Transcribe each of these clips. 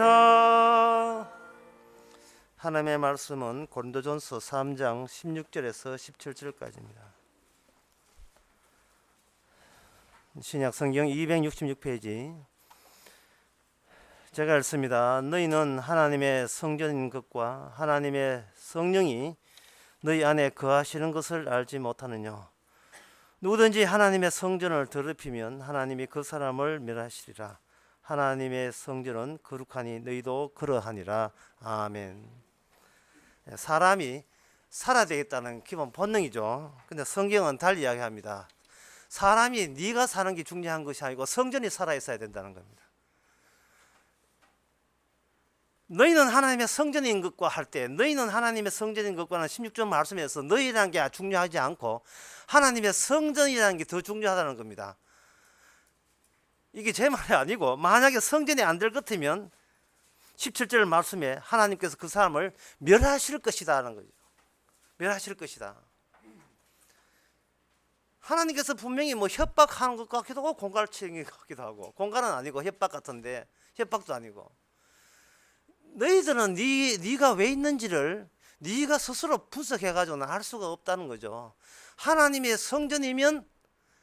것이라. 하나님의 말씀은 고린도전서 3장 16절에서 17절까지입니다. 신약 성경 266페이지. 제가 읽습니다. 너희는 하나님의 성전인 것과 하나님의 성령이 너희 안에 거하시는 것을 알지 못하느냐. 누구든지 하나님의 성전을 더럽히면 하나님이 그 사람을 멸하시리라. 하나님의 성전은 거룩하니 너희도 그러하니라. 아멘. 사람이 살아야 되겠다는 기본 본능이죠. 근데 성경은 달리 이야기합니다. 사람이 네가 사는 게 중요한 것이 아니고 성전이 살아 있어야 된다는 겁니다. 너희는 하나님의 성전인 것과 할 때, 너희는 하나님의 성전인 것과는 16절 말씀에서 너희라는 게 중요하지 않고 하나님의 성전이라는 게 더 중요하다는 겁니다. 이게 제 말이 아니고, 만약에 성전이 안 될 것 같으면 17절 말씀에 하나님께서 그 사람을 멸하실 것이다 하는 거죠. 멸하실 것이다. 하나님께서 분명히 뭐 협박하는 것 같기도 하고 공갈치는 것 같기도 하고, 공갈은 아니고 협박 같은데, 협박도 아니고, 너희들은 네가 왜 있는지를 네가 스스로 분석해가지고는 알 수가 없다는 거죠. 하나님의 성전이면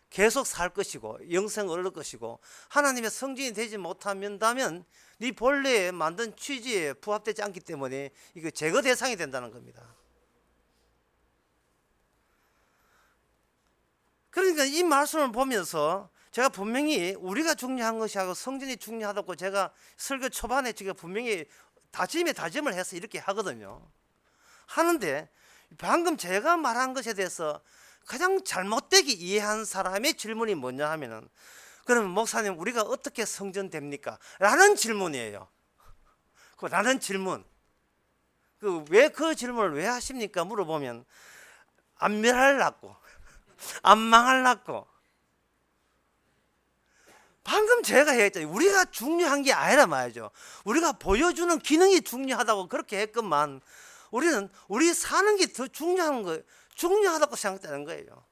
계속 살 것이고 영생을 얻을 것이고, 하나님의 성전이 되지 못한다면 네 본래에 만든 취지에 부합되지 않기 때문에 이거 제거 대상이 된다는 겁니다. 그러니까 이 말씀을 보면서 제가 분명히 우리가 중요한 것이 아니고 성전이 중요하다고 제가 설교 초반에 제가 분명히 다짐을 해서 이렇게 하거든요. 하는데 방금 제가 말한 것에 대해서 가장 잘못되게 이해한 사람의 질문이 뭐냐 하면은, 그러면 목사님 우리가 어떻게 성전됩니까? 라는 질문이에요. 라는 질문. 왜 그 질문을 왜 하십니까? 물어보면 안 멸하려고, 안 망하려고. 방금 제가 했잖아요. 우리가 중요한 게 아니라 말이죠. 우리가 보여주는 기능이 중요하다고 그렇게 했건만, 우리는 우리 사는 게 더 중요하다고 생각되는 거예요.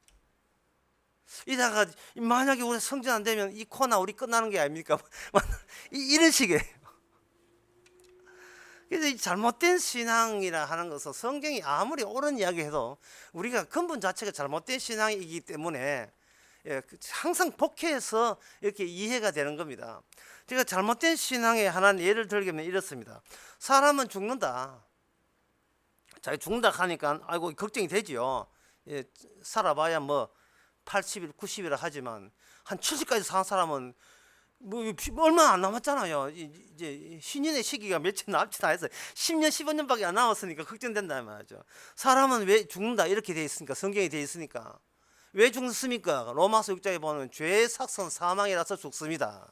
이다가 만약에 우리 성전 안 되면 이 코나 우리 끝나는 게 아닙니까? 이런 식이에요. 그래서 이 잘못된 신앙이라 하는 것은 성경이 아무리 옳은 이야기해도 우리가 근본 자체가 잘못된 신앙이기 때문에 항상 복해해서 이렇게 이해가 되는 겁니다. 제가 잘못된 신앙의 하나 예를 들면 이렇습니다. 사람은 죽는다. 자기 죽는다 하니까 아이고 걱정이 되지요. 살아봐야 뭐 80일, 90일 하지만 한 70까지 사는 사람은 뭐 얼마 안 남았잖아요. 이제 신인의 시기가 며칠 남지 않아서 10년, 15년밖에 안 남았으니까 걱정된다는 말이죠. 사람은 왜 죽는다 이렇게 돼 있으니까, 성경이 돼 있으니까. 왜 죽습니까? 로마서 6장에 보면 죄의 삭선 사망이라서 죽습니다.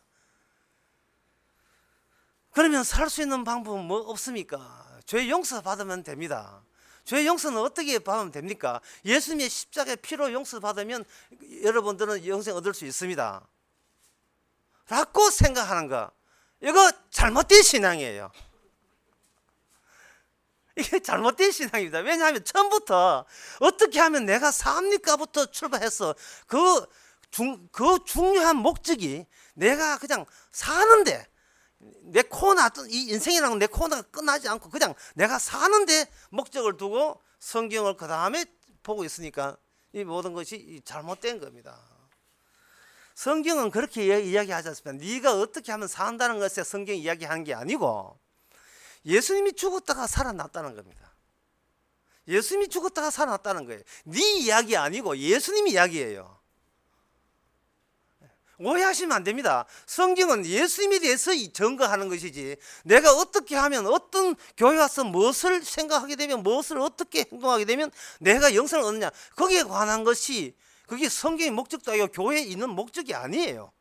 그러면 살 수 있는 방법은 뭐 없습니까? 죄 용서 받으면 됩니다. 죄 용서는 어떻게 받으면 됩니까? 예수님의 십자가의 피로 용서 받으면 여러분들은 영생 얻을 수 있습니다. 라고 생각하는 거, 이거 잘못된 신앙이에요. 이게 잘못된 신앙입니다. 왜냐하면 처음부터 어떻게 하면 내가 삽니까부터 출발해서 그 중요한 목적이 내가 그냥 사는데, 내 코나, 이 인생이라는 내 코나가 끝나지 않고 그냥 내가 사는데 목적을 두고 성경을 그 다음에 보고 있으니까 이 모든 것이 잘못된 겁니다. 성경은 그렇게 이야기하지 않습니다. 네가 어떻게 하면 산다는 것에 성경이 이야기하는 게 아니고, 예수님이 죽었다가 살아났다는 겁니다. 예수님이 죽었다가 살아났다는 거예요. 네 이야기 아니고 예수님 이야기예요. 오해하시면 안 됩니다. 성경은 예수님에 대해서 증거하는 것이지, 내가 어떻게 하면, 어떤 교회 와서 무엇을 생각하게 되면, 무엇을 어떻게 행동하게 되면 내가 영생을 얻느냐, 거기에 관한 것이, 그게 성경의 목적도 아니고 교회에 있는 목적이 아니에요.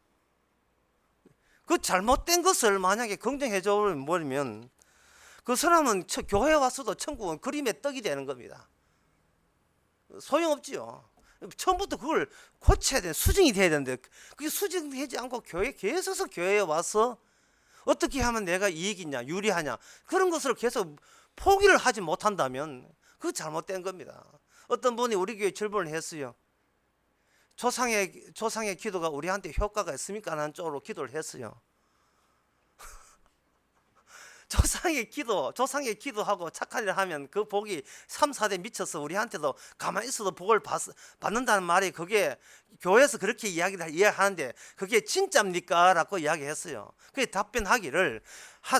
그 잘못된 것을 만약에 긍정해 버리면 그 사람은 교회에 왔어도 천국은 그림의 떡이 되는 겁니다. 소용없지요. 처음부터 그걸 고쳐야 돼. 수정이 돼야 되는데 그게 수정되지 않고 계속해서 교회에 와서 어떻게 하면 내가 이익이냐, 유리하냐, 그런 것을 계속 포기를 하지 못한다면 그거 잘못된 겁니다. 어떤 분이 우리 교회 질문을 했어요. 조상의 기도가 우리한테 효과가 있습니까? 하는 쪽으로 기도를 했어요. 조상의 기도하고 착한 일을 하면 그 복이 3, 4대 미쳐서 우리한테도 가만히 있어도 복을 받는다는 말이, 그게 교회에서 그렇게 이야기하는데 그게 진짜입니까? 라고 이야기했어요. 그게 답변하기를,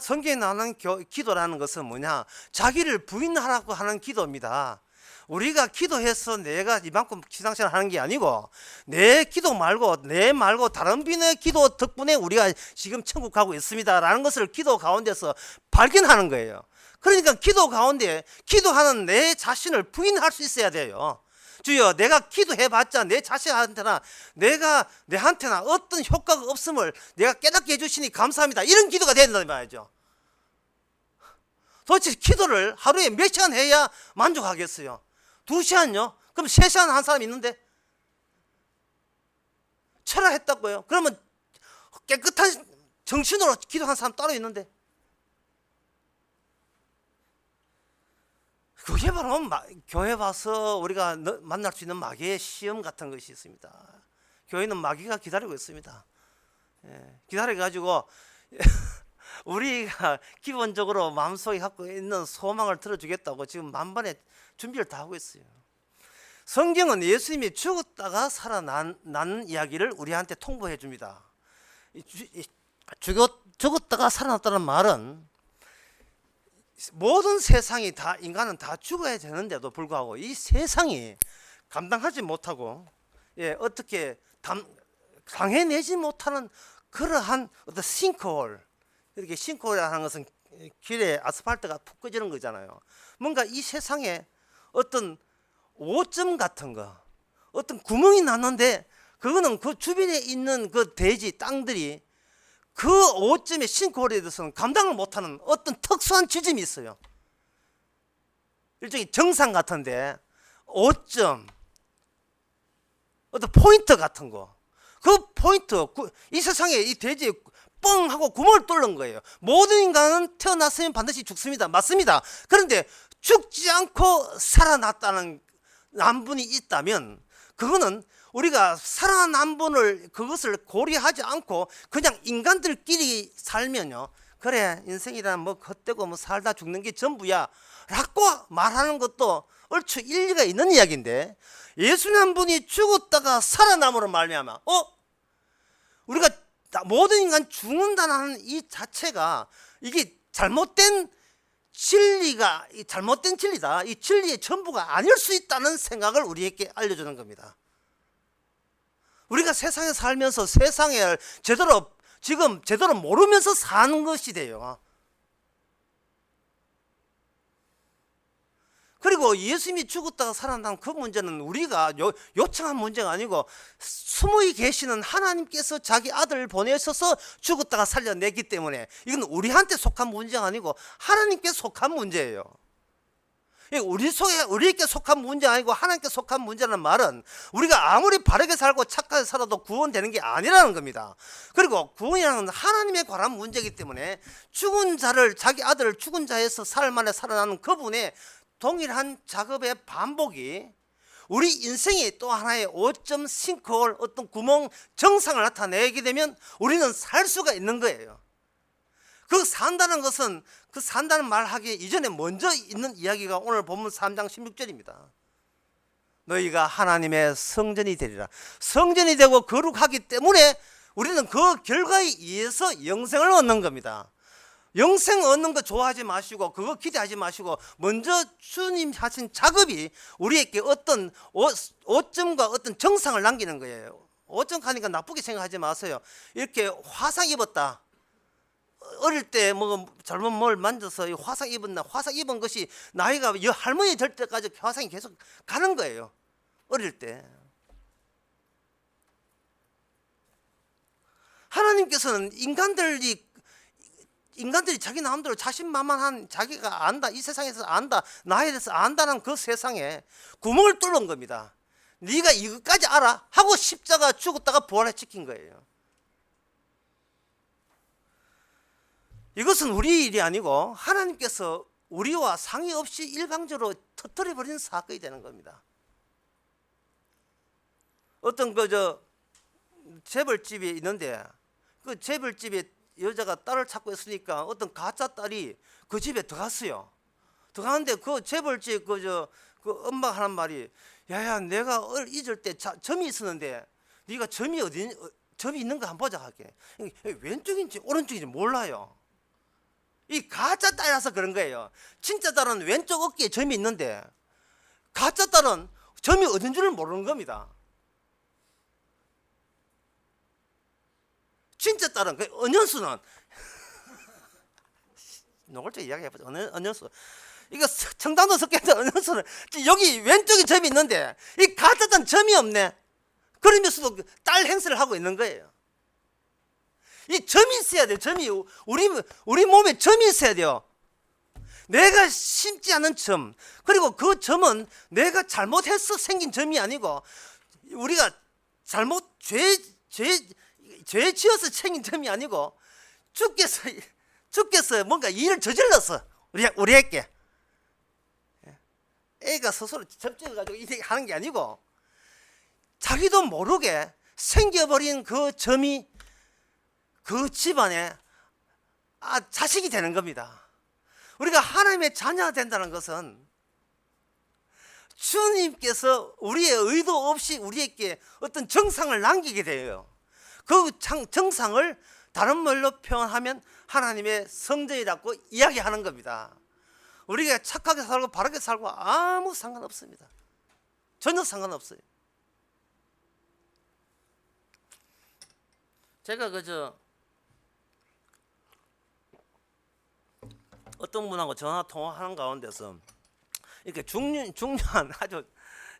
성경에 나오는 기도라는 것은 뭐냐, 자기를 부인하라고 하는 기도입니다. 우리가 기도해서 내가 이만큼 신앙생활 하는 게 아니고, 내 기도 말고 다른 분의 기도 덕분에 우리가 지금 천국 가고 있습니다 라는 것을 기도 가운데서 발견하는 거예요. 그러니까 기도 가운데 기도하는 내 자신을 부인할 수 있어야 돼요. 주여, 내가 기도해봤자 내 자신한테나 내한테나 어떤 효과가 없음을 내가 깨닫게 해주시니 감사합니다, 이런 기도가 된다는 말이죠. 도대체 기도를 하루에 몇 시간 해야 만족하겠어요? 2시간요? 그럼 3시간 한 사람 있는데? 철학했다고요? 그러면 깨끗한 정신으로 기도한 사람 따로 있는데? 그게 바로 교회 와서 우리가 만날 수 있는 마귀의 시험 같은 것이 있습니다. 교회는 마귀가 기다리고 있습니다. 기다려가지고 우리가 기본적으로 마음속에 갖고 있는 소망을 들어주겠다고 지금 만반의 준비를 다 하고 있어요. 성경은 예수님이 죽었다가 살아난 이야기를 우리한테 통보해 줍니다. 죽었다가 살아났다는 말은 모든 세상이 다, 인간은 다 죽어야 되는데도 불구하고 이 세상이 감당하지 못하고 어떻게 당해내지 못하는 그러한 어떤 싱크홀, 이렇게 싱크홀이라는 것은 길에 아스팔트가 푹 꺼지는 거잖아요. 뭔가 이 세상에 어떤 오점 같은 거, 어떤 구멍이 났는데 그거는 그 주변에 있는 그 대지 땅들이 그 오점의 싱크홀에 대해서는 감당을 못하는 어떤 특수한 지점이 있어요. 일종의 정상 같은데 오점, 어떤 포인트 같은 거, 그 포인트, 이 세상에 이 대지에 뻥 하고 구멍을 뚫는 거예요. 모든 인간은 태어났으면 반드시 죽습니다. 맞습니다. 그런데 죽지 않고 살아났다는 남분이 있다면, 그거는 우리가 살아난 분을 그것을 고려하지 않고 그냥 인간들끼리 살면요, 그래 인생이란 뭐 헛되고 뭐 살다 죽는 게 전부야 라고 말하는 것도 얼추 일리가 있는 이야기인데, 예수님 한 분이 죽었다가 살아남으로 말미암아 우리가 모든 인간 죽는다는 이 자체가 이게 잘못된 진리다, 이 진리의 전부가 아닐 수 있다는 생각을 우리에게 알려주는 겁니다. 우리가 세상에 살면서 세상을 제대로 모르면서 사는 것이 돼요. 그리고 예수님이 죽었다가 살아난 그 문제는 우리가 요청한 문제가 아니고 숨어 계시는 하나님께서 자기 아들을 보내셔서 죽었다가 살려냈기 때문에 이건 우리한테 속한 문제가 아니고 하나님께 속한 문제예요. 우리에게 속한 문제가 아니고 하나님께 속한 문제라는 말은 우리가 아무리 바르게 살고 착하게 살아도 구원되는 게 아니라는 겁니다. 그리고 구원이라는 하나님에 관한 문제이기 때문에 죽은 자를, 자기 아들을 죽은 자에서 사흘 만에 살아나는 그분의 동일한 작업의 반복이 우리 인생이 또 하나의 오점 싱크홀, 어떤 구멍, 정상을 나타내게 되면 우리는 살 수가 있는 거예요. 그 산다는 것은 그 산다는 말 하기 이전에 먼저 있는 이야기가 오늘 본문 3장 16절입니다. 너희가 하나님의 성전이 되리라. 성전이 되고 거룩하기 때문에 우리는 그 결과에 의해서 영생을 얻는 겁니다. 영생 얻는 거 좋아하지 마시고 그거 기대하지 마시고 먼저 주님 하신 작업이 우리에게 어떤 오점과 어떤 정상을 남기는 거예요. 오점 가니까 나쁘게 생각하지 마세요. 이렇게 화상 입었다, 어릴 때 뭐 잘못 뭘 만져서 화상 입었나, 화상 입은 것이 나이가 할머니 될 때까지 화상이 계속 가는 거예요. 어릴 때 하나님께서는 인간들이 자기 마음대로 자신만만한, 자기가 안다, 이 세상에서 안다, 나에 대해서 안다는 그 세상에 구멍을 뚫는 겁니다. 네가 이것까지 알아? 하고 십자가 죽었다가 부활시킨 거예요. 이것은 우리 일이 아니고 하나님께서 우리와 상의 없이 일방적으로 터뜨려버리는 사건이 되는 겁니다. 어떤 재벌집이 있는데 그 재벌집에 여자가 딸을 찾고 있으니까 어떤 가짜 딸이 그 집에 들어갔어요. 들어가는데 그 재벌집 그 엄마가 하는 말이, 야야, 내가 잊을 때 점이 있었는데 네가 점이 있는 거 한번 보자 할게. 왼쪽인지 오른쪽인지 몰라요. 이 가짜 딸이라서 그런 거예요. 진짜 딸은 왼쪽 어깨에 점이 있는데 가짜 딸은 점이 어딘 줄을 모르는 겁니다. 진짜 딸은 그 은연수는 노골적으로 이야기해보자. 은연수, 이거 청담도 섞여서 은연수는 여기 왼쪽에 점이 있는데 이 가짜 딸은 점이 없네. 그러면서도 딸 행세를 하고 있는 거예요. 이 점이 있어야 돼요. 점이 우리 몸에 점이 있어야 돼요. 내가 심지 않은 점, 그리고 그 점은 내가 잘못해서 생긴 점이 아니고 우리가 죄 지어서 생긴 점이 아니고 주께서 뭔가 일을 저질러서 우리에게, 애가 스스로 접촉해가지고 이렇게 하는 게 아니고 자기도 모르게 생겨버린 그 점이 그 집안에 자식이 되는 겁니다. 우리가 하나님의 자녀가 된다는 것은 주님께서 우리의 의도 없이 우리에게 어떤 정상을 남기게 돼요. 그 정상을 다른 말로 표현하면 하나님의 성전이라고 이야기하는 겁니다. 우리가 착하게 살고 바르게 살고 아무 상관없습니다. 전혀 상관없어요. 제가 어떤 분하고 전화 통화하는 가운데서 이렇게 중요한 아주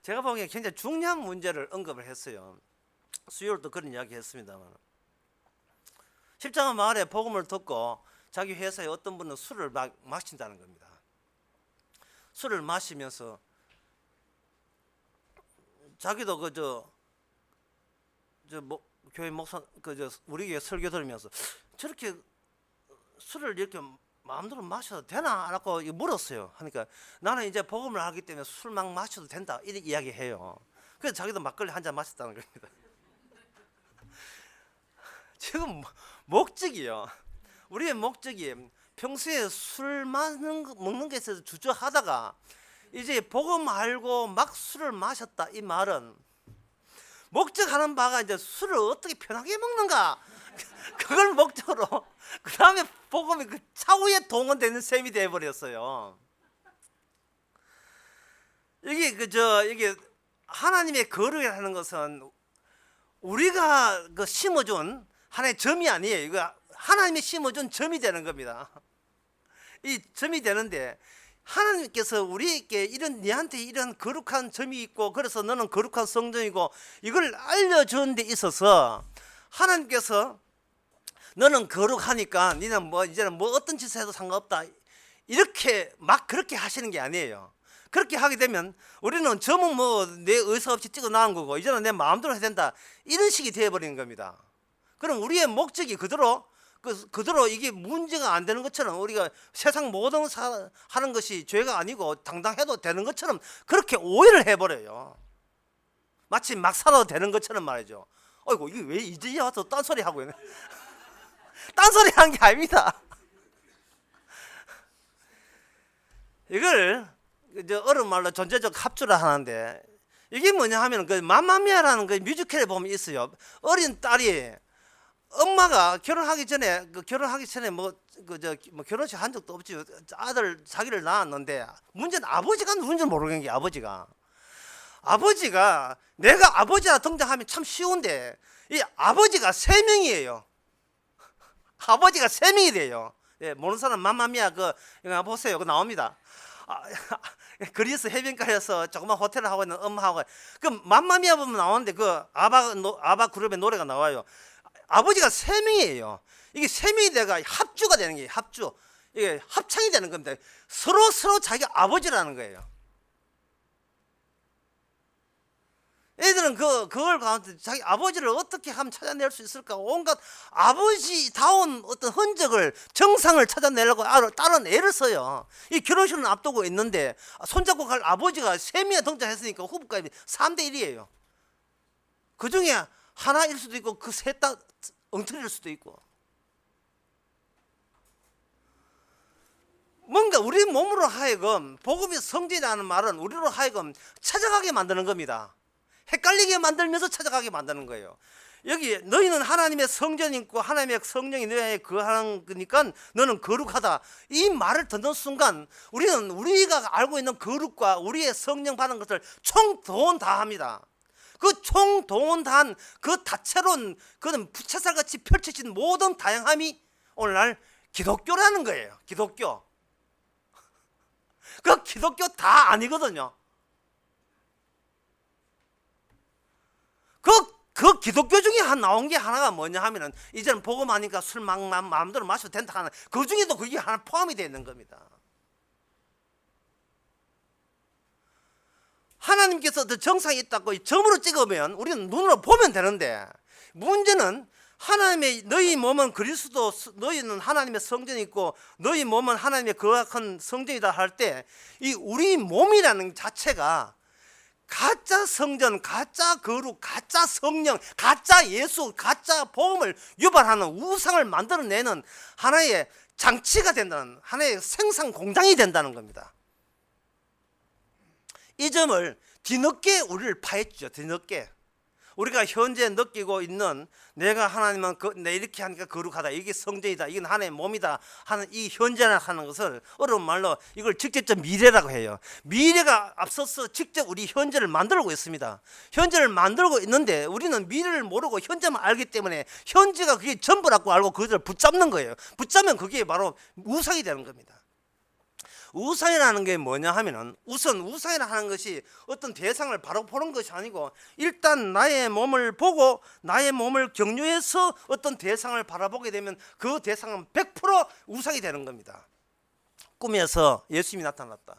제가 보기에 굉장히 중요한 문제를 언급을 했어요. 수요일도 그런 이야기 했습니다만, 십자가 마을에 복음을 듣고 자기 회사에 어떤 분은 술을 마신다는 겁니다. 술을 마시면서 자기도 교회 목사 우리 교회 설교 들으면서 저렇게 술을 이렇게 마음대로 마셔도 되나? 라고 물었어요. 하니까 나는 이제 복음을 하기 때문에 술 막 마셔도 된다, 이렇게 이야기해요. 그래서 자기도 막걸리 한 잔 마셨다는 겁니다. 지금 목적이요, 우리의 목적이 평소에 술 먹는 게 있어서 주저하다가 이제 복음 알고 막 술을 마셨다, 이 말은 목적하는 바가 이제 술을 어떻게 편하게 먹는가, 그걸 목적으로 그 다음에 복음이 그 차후에 동원되는 셈이 되어버렸어요. 이게 하나님의 거룩이라는 것은 우리가 심어준 하나의 점이 아니에요. 이거 하나님이 심어준 점이 되는 겁니다. 이 점이 되는데 하나님께서 우리에게 니한테 이런 거룩한 점이 있고 그래서 너는 거룩한 성전이고 이걸 알려주는 데 있어서 하나님께서 너는 거룩하니까 니는 이제는 어떤 짓을 해도 상관없다, 이렇게 막 그렇게 하시는 게 아니에요. 그렇게 하게 되면 우리는 점은 내 의사 없이 찍어 나온 거고 이제는 내 마음대로 해야 된다, 이런 식이 되어버리는 겁니다. 그럼 우리의 목적이 그대로 이게 문제가 안 되는 것처럼, 우리가 세상 모든 하는 것이 죄가 아니고 당당해도 되는 것처럼 그렇게 오해를 해버려요. 마치 막 살아도 되는 것처럼 말이죠. 어이구, 이게 왜 이제 와서 딴소리 하고 있네. 딴소리 하는 게 아닙니다. 이걸 어른 말로 존재적 합주를 하는데, 이게 뭐냐 하면 맘마미아라는 뮤지컬에 보면 있어요. 어린 딸이 엄마가 결혼하기 전에 결혼식 한 적도 없지, 자기를 낳았는데 문제는 아버지가 누군지 모르는 게, 아버지가 내가 아버지라 등장하면 참 쉬운데 이 아버지가 3명이에요. 아버지가 3명이 돼요. 예, 모르는 사람 맘마미아 이거 보세요. 그거 나옵니다. 그리스 해변가에서 조그만 호텔을 하고 있는 엄마하고 맘마미아 보면 나오는데 아바 그룹의 노래가 나와요. 아버지가 3명이에요. 이게 3명이 돼가 합주가 되는 거예요. 합주. 이게 합창이 되는 겁니다. 서로 자기가 아버지라는 거예요. 애들은 그걸 가운데 자기 아버지를 어떻게 하면 찾아낼 수 있을까, 온갖 아버지다운 어떤 흔적을, 정상을 찾아내려고 딸은 애를 써요. 이 결혼식을 앞두고 있는데 손잡고 갈 아버지가 3명이 등장했으니까 후보값이 3대1이에요 그 중에 하나일 수도 있고 그 셋 다 엉터리일 수도 있고. 우리 몸으로 하여금 복음의 성질이라는 말은 우리로 하여금 찾아가게 만드는 겁니다. 헷갈리게 만들면서 찾아가게 만드는 거예요. 여기 너희는 하나님의 성전이 있고 하나님의 성령이 너희 안에 거하는 거니까 너는 거룩하다. 이 말을 듣는 순간 우리는 우리가 알고 있는 거룩과 우리의 성령 받은 것을 총동원 다 합니다. 그 총동원 다한 그 다채로운 그런 부채살같이 펼쳐진 모든 다양함이 오늘날 기독교라는 거예요. 기독교. 그 기독교 다 아니거든요. 그 기독교 중에 나온 게 하나가 뭐냐 하면은 이제는 복음하니까 술 마음대로 마셔도 된다 하는 그 중에도 그게 하나 포함이 되어 있는 겁니다. 하나님께서 정상이 있다고 점으로 찍으면 우리는 눈으로 보면 되는데 문제는 하나님의 너희 몸은 그리스도 너희는 하나님의 성전이 있고 너희 몸은 하나님의 거룩한 성전이다 할 때 이 우리 몸이라는 자체가 가짜 성전, 가짜 거룩, 가짜 성령, 가짜 예수, 가짜 복음을 유발하는 우상을 만들어내는 하나의 장치가 된다는 하나의 생산 공장이 된다는 겁니다. 이 점을 뒤늦게 우리를 파헤치죠. 뒤늦게 우리가 현재 느끼고 있는 내가 하나님은 내 이렇게 하니까 거룩하다, 이게 성전이다, 이건 하나님의 몸이다 하는 이 현재라 하는 것을 어려운 말로 이걸 직접적 미래라고 해요. 미래가 앞서서 직접 우리 현재를 만들고 있습니다. 현재를 만들고 있는데 우리는 미래를 모르고 현재만 알기 때문에 현재가 그게 전부라고 알고 그것을 붙잡는 거예요. 붙잡으면 그게 바로 우상이 되는 겁니다. 우상이라는 게 뭐냐 하면은 우선 우상이라 하는 것이 어떤 대상을 바로 보는 것이 아니고 일단 나의 몸을 보고 나의 몸을 경유해서 어떤 대상을 바라보게 되면 그 대상은 100% 우상이 되는 겁니다. 꿈에서 예수님이 나타났다.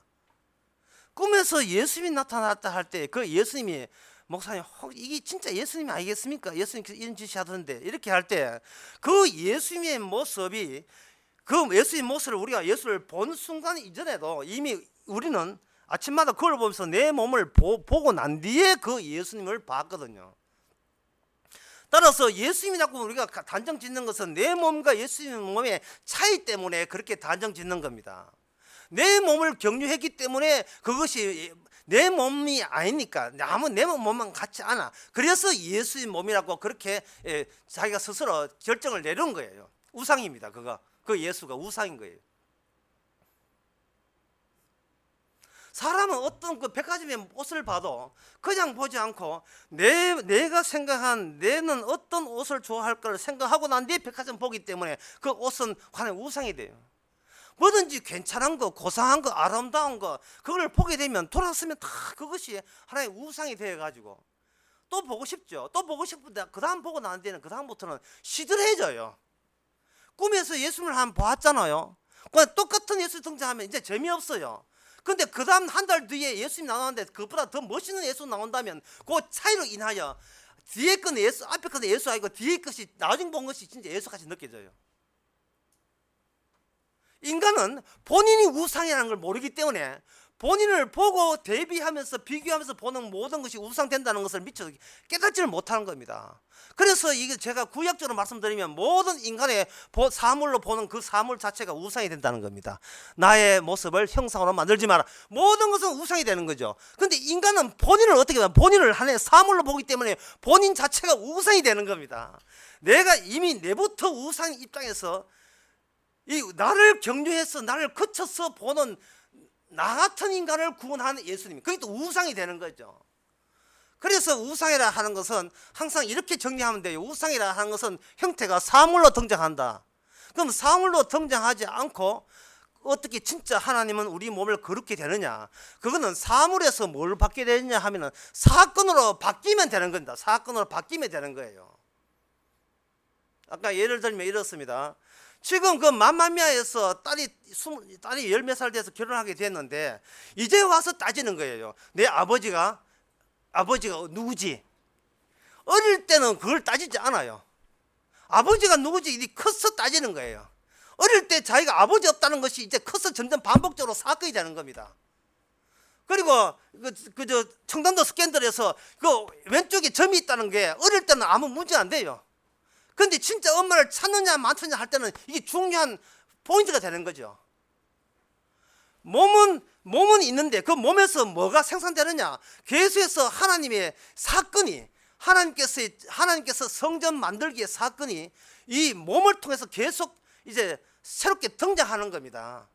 꿈에서 예수님이 나타났다 할 때 그 예수님이 목사님 이게 진짜 예수님이 아니겠습니까? 예수님께서 이런 짓이 하던데 이렇게 할 때 그 예수님의 모습이 그 예수의 모습을 우리가 예수를 본 순간 이전에도 이미 우리는 아침마다 그걸 보면서 내 몸을 보고 난 뒤에 그 예수님을 봤거든요. 따라서 예수님이라고 우리가 단정 짓는 것은 내 몸과 예수님 몸의 차이 때문에 그렇게 단정 짓는 겁니다. 내 몸을 경유했기 때문에 그것이 내 몸이 아니니까 아무 내 몸만 같지 않아. 그래서 예수님 몸이라고 그렇게 자기가 스스로 결정을 내린 거예요. 우상입니다. 그 예수가 우상인 거예요. 사람은 어떤 그 백화점의 옷을 봐도 그냥 보지 않고 내가 생각한 내는 어떤 옷을 좋아할 걸 생각하고 난 뒤에 백화점 보기 때문에 그 옷은 하나의 우상이 돼요. 뭐든지 괜찮은 거, 고상한 거, 아름다운 거 그걸 보게 되면 돌아서면 다 그것이 하나의 우상이 되어가지고 또 보고 싶죠. 또 보고 싶은데 그 다음 보고 난 뒤에는 그 다음부터는 시들해져요. 꿈에서 예수님을 한번 보았잖아요. 그냥 똑같은 예수 등장하면 이제 재미없어요. 근데 그 다음 한 달 뒤에 예수님 나오는데 그보다 더 멋있는 예수 나온다면 그 차이로 인하여 뒤에 건 예수, 앞에 건 예수 아니고 뒤에 것이 나중에 본 것이 진짜 예수같이 느껴져요. 인간은 본인이 우상이라는 걸 모르기 때문에 본인을 보고 대비하면서 비교하면서 보는 모든 것이 우상된다는 것을 미처 깨닫지를 못하는 겁니다. 그래서 이게 제가 구약적으로 말씀드리면 모든 인간의 사물로 보는 그 사물 자체가 우상이 된다는 겁니다. 나의 모습을 형상으로 만들지 마라. 모든 것은 우상이 되는 거죠. 근데 인간은 본인을 어떻게 보면 본인을 하나의 사물로 보기 때문에 본인 자체가 우상이 되는 겁니다. 내가 이미 내부터 우상 입장에서 이 나를 경유해서 나를 거쳐서 보는 나 같은 인간을 구원하는 예수님, 그게 또 우상이 되는 거죠. 그래서 우상이라 하는 것은 항상 이렇게 정리하면 돼요. 우상이라 하는 것은 형태가 사물로 등장한다. 그럼 사물로 등장하지 않고 어떻게 진짜 하나님은 우리 몸을 거룩게 되느냐? 그거는 사물에서 뭘 받게 되느냐 하면은 사건으로 바뀌면 되는 겁니다. 사건으로 바뀌면 되는 거예요. 아까 예를 들면 이렇습니다. 지금 그 맘마미아에서 딸이 10몇 살 돼서 결혼하게 됐는데 이제 와서 따지는 거예요. 내 아버지가 누구지? 어릴 때는 그걸 따지지 않아요. 아버지가 누구지? 커서 따지는 거예요. 어릴 때 자기가 아버지 없다는 것이 이제 커서 점점 반복적으로 사건이 되는 겁니다. 그리고 저 청담도 스캔들에서 그 왼쪽에 점이 있다는 게 어릴 때는 아무 문제 안 돼요. 근데 진짜 엄마를 찾느냐 많느냐 할 때는 이게 중요한 포인트가 되는 거죠. 몸은 있는데 그 몸에서 뭐가 생산되느냐? 계속해서 하나님의 사건이 하나님께서 성전 만들기의 사건이 이 몸을 통해서 계속 이제 새롭게 등장하는 겁니다.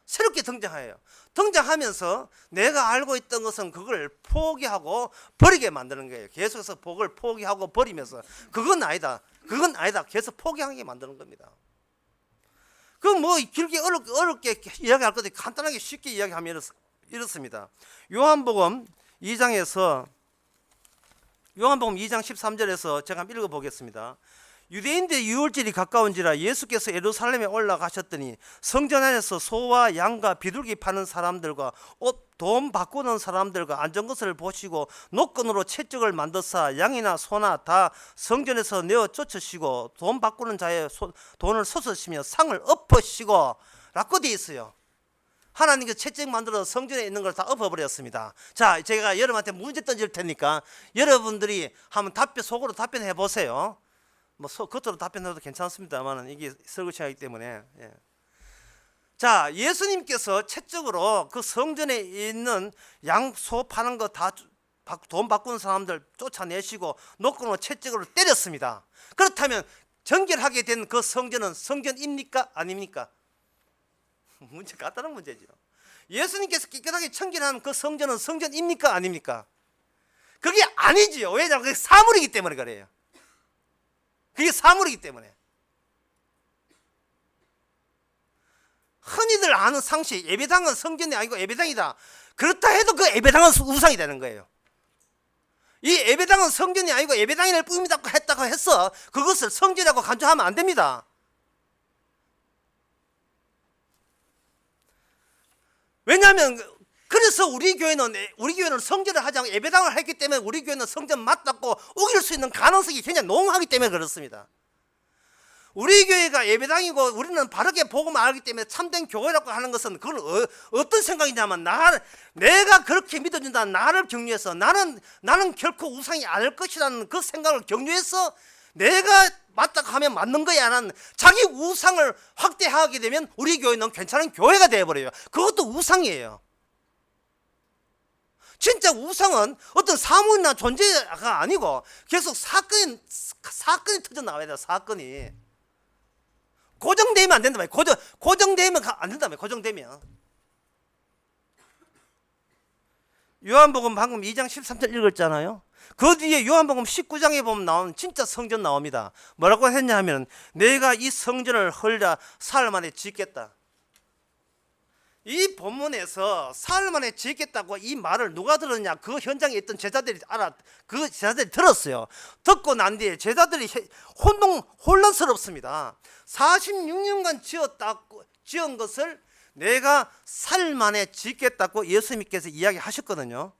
새롭게 등장해요. 등장하면서 내가 알고 있던 것은 그걸 포기하고 버리게 만드는 거예요. 계속해서 복을 포기하고 버리면서 그건 아니다. 계속 포기하게 만드는 겁니다. 그 뭐 길게 어렵게 이야기할 것도 간단하게 쉽게 이야기하면 이렇습니다. 요한복음 2장 13절에서 제가 한번 읽어보겠습니다. 유대인들의 유월절이 가까운지라 예수께서 예루살렘에 올라가셨더니 성전 안에서 소와 양과 비둘기 파는 사람들과 돈 바꾸는 사람들과 앉은 것을 보시고 노건으로 채찍을 만드사 양이나 소나 다 성전에서 내어 쫓으시고 돈 바꾸는 자의 돈을 쏟으시며 상을 엎으시고 라고 되어 있어요. 하나님께서 채찍 만들어서 성전에 있는 걸 다 엎어버렸습니다. 자, 제가 여러분한테 문제 던질 테니까 여러분들이 한번 속으로 답변해 보세요. 뭐 겉으로 답변해도 괜찮습니다만 이게 설거지하기 때문에. 예. 자, 예수님께서 채찍으로 그 성전에 있는 양, 소 파는 거 다 돈 바꾸는 사람들 쫓아내시고 노끈으로 채찍으로 때렸습니다. 그렇다면 정결하게 된 그 성전은 성전입니까? 아닙니까? 문제 간단한 문제죠. 예수님께서 깨끗하게 청결한 그 성전은 성전입니까? 아닙니까? 그게 아니지요. 왜냐하면 그게 사물이기 때문에 그래요. 그게 사물이기 때문에. 흔히들 아는 상식, 예배당은 성전이 아니고 예배당이다. 그렇다 해도 그 예배당은 우상이 되는 거예요. 이 예배당은 성전이 아니고 예배당이 될 뿐이다 했다고 해서 그것을 성전이라고 간주하면 안 됩니다. 왜냐하면 그래서 우리 교회는 성전을 하지 않고 예배당을 했기 때문에 우리 교회는 성전 맞닿고 우길 수 있는 가능성이 굉장히 농후하기 때문에 그렇습니다. 우리 교회가 예배당이고 우리는 바르게 복음을 알기 때문에 참된 교회라고 하는 것은 그건 어떤 생각이냐면 내가 그렇게 믿어준다, 나를 격려해서 나는 결코 우상이 아닐 것이라는 그 생각을 격려해서 내가 맞다고 하면 맞는 거야 라는 자기 우상을 확대하게 되면 우리 교회는 괜찮은 교회가 되어버려요. 그것도 우상이에요. 진짜 우상은 어떤 사물이나 존재가 아니고 계속 사건이 터져 나와야 돼요. 사건이 고정되면 안 된다. 고정되면 안 된다. 고정되면. 요한복음 방금 2장 13절 읽었잖아요. 그 뒤에 요한복음 19장에 보면 나오는 진짜 성전 나옵니다. 뭐라고 했냐 하면 내가 이 성전을 헐자 사흘 만에 짓겠다. 이 본문에서 사흘 만에 짓겠다고 이 말을 누가 들었냐? 그 현장에 있던 제자들이 들었어요. 듣고 난 뒤에 제자들이 혼란스럽습니다. 46년간 지은 것을 내가 사흘 만에 짓겠다고 예수님께서 이야기하셨거든요.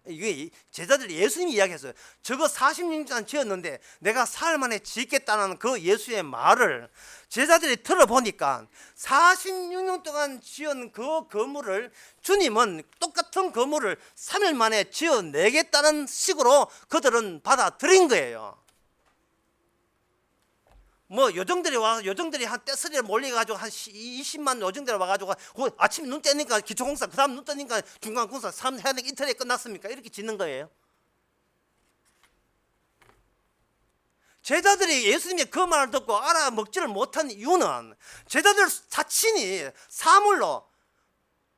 이게 제자들이 예수님이 이야기했어요. 저거 46년 지었는데 내가 사흘 만에 짓겠다는 그 예수의 말을 제자들이 들어보니까 46년 동안 지은 그 건물을 주님은 똑같은 건물을 3일 만에 지어내겠다는 식으로 그들은 받아들인 거예요. 뭐 요정들이 한 떼쓰리에 몰려가지고 한 20만 요정들이 와가지고 아침에 눈 떼니까 기초공사, 그 다음 눈 뜨니까 중간공사 3 해야 되니까 이틀에 끝났습니까? 이렇게 짓는 거예요. 제자들이 예수님의 그 말을 듣고 알아먹지를 못한 이유는 제자들 자신이 사물로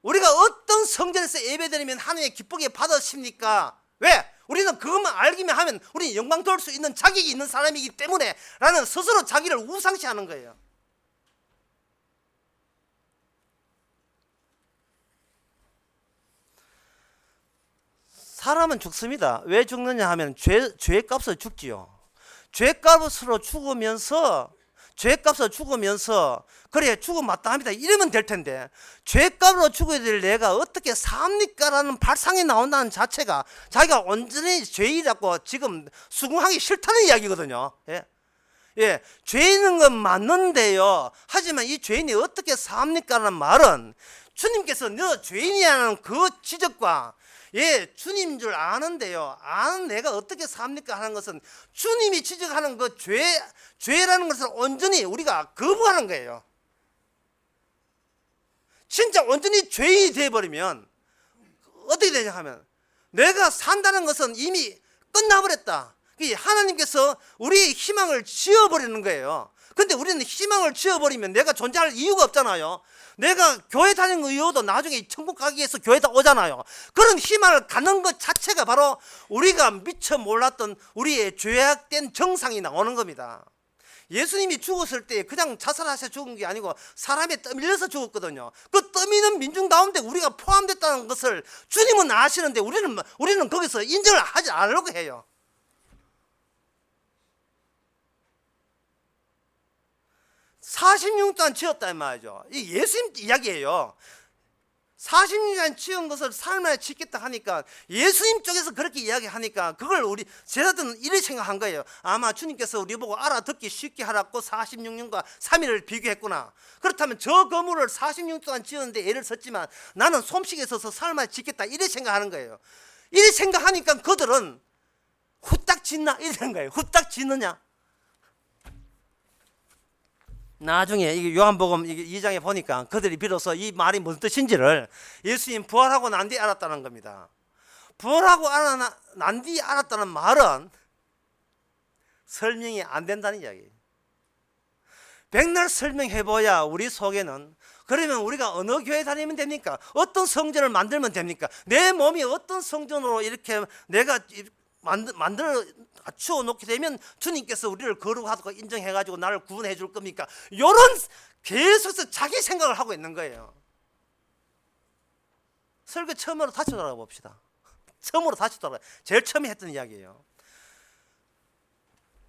우리가 어떤 성전에서 예배드리면 하나님의 기쁘게 받으십니까? 왜? 우리는 그것만 알기만 하면 우리는 영광 돌 수 있는 자격이 있는 사람이기 때문에 라는 스스로 자기를 우상시하는 거예요. 사람은 죽습니다. 왜 죽느냐 하면 죄의 값으로 죽지요. 죄값으로 죽으면서 그래 죽음 마땅합니다 이러면 될 텐데 죄값으로 죽어야 될 내가 어떻게 삽니까? 라는 발상이 나온다는 자체가 자기가 온전히 죄인이라고 지금 수긍하기 싫다는 이야기거든요. 예, 죄 있는 건 맞는데요. 하지만 이 죄인이 어떻게 삽니까? 라는 말은 주님께서 너 죄인이라는 그 지적과 주님인 줄 아는데요. 아는 내가 어떻게 삽니까? 하는 것은 주님이 지적하는 그 죄라는 것을 온전히 우리가 거부하는 거예요. 진짜 완전히 죄인이 되어버리면 어떻게 되냐 하면 내가 산다는 것은 이미 끝나버렸다. 하나님께서 우리의 희망을 지워버리는 거예요. 근데 우리는 희망을 지워버리면 내가 존재할 이유가 없잖아요. 내가 교회 다니는 이유도 나중에 천국 가기 위해서 교회에 오잖아요. 그런 희망을 갖는 것 자체가 바로 우리가 미처 몰랐던 우리의 죄악된 정상이 나오는 겁니다. 예수님이 죽었을 때 그냥 자살하셔 죽은 게 아니고 사람에 떠밀려서 죽었거든요. 그 떠미는 민중 가운데 우리가 포함됐다는 것을 주님은 아시는데 우리는 거기서 인정을 하지 않으려고 해요. (46년) 동안 지었다 이 말이죠. 이 예수님 이야기예요. 40년 지은 것을 삶에 짓겠다 하니까 예수님 쪽에서 그렇게 이야기하니까 그걸 우리 제자들은 이렇게 생각한 거예요. 아마 주님께서 우리 보고 알아듣기 쉽게 하라고 46년과 3일을 비교했구나. 그렇다면 저 건물을 46년 동안 지었는데 애를 썼지만 나는 솜씨에 있어서 삶에 짓겠다 이렇게 생각하는 거예요. 이렇게 생각하니까 그들은 후딱 짓나 이렇게 된 거예요. 후딱 짓느냐. 나중에 이게 요한복음 2장에 보니까 그들이 비로소 이 말이 무슨 뜻인지를 예수님 부활하고 난 뒤 알았다는 겁니다. 부활하고 난 뒤 알았다는 말은 설명이 안 된다는 이야기예요. 백날 설명해봐야 우리 속에는 그러면 우리가 어느 교회 다니면 됩니까? 어떤 성전을 만들면 됩니까? 내 몸이 어떤 성전으로 이렇게 내가 만들어 갖추어 놓게 되면 주님께서 우리를 거룩하다고 인정해가지고 나를 구원해 줄 겁니까? 이런 계속해서 자기 생각을 하고 있는 거예요. 설교 처음으로 다시 돌아가 봅시다. 처음으로 다시 돌아가. 제일 처음에 했던 이야기예요.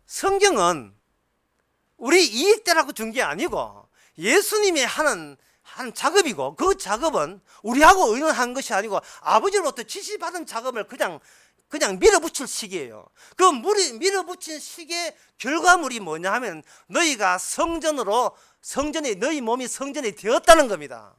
성경은 우리 이익대라고 준 게 아니고 예수님이 하는 작업이고 그 작업은 우리하고 의논한 것이 아니고 아버지로부터 지시받은 작업을 그냥 밀어붙일 식이에요. 그 밀어붙인 식의 결과물이 뭐냐 하면 너희가 너희 몸이 성전이 되었다는 겁니다.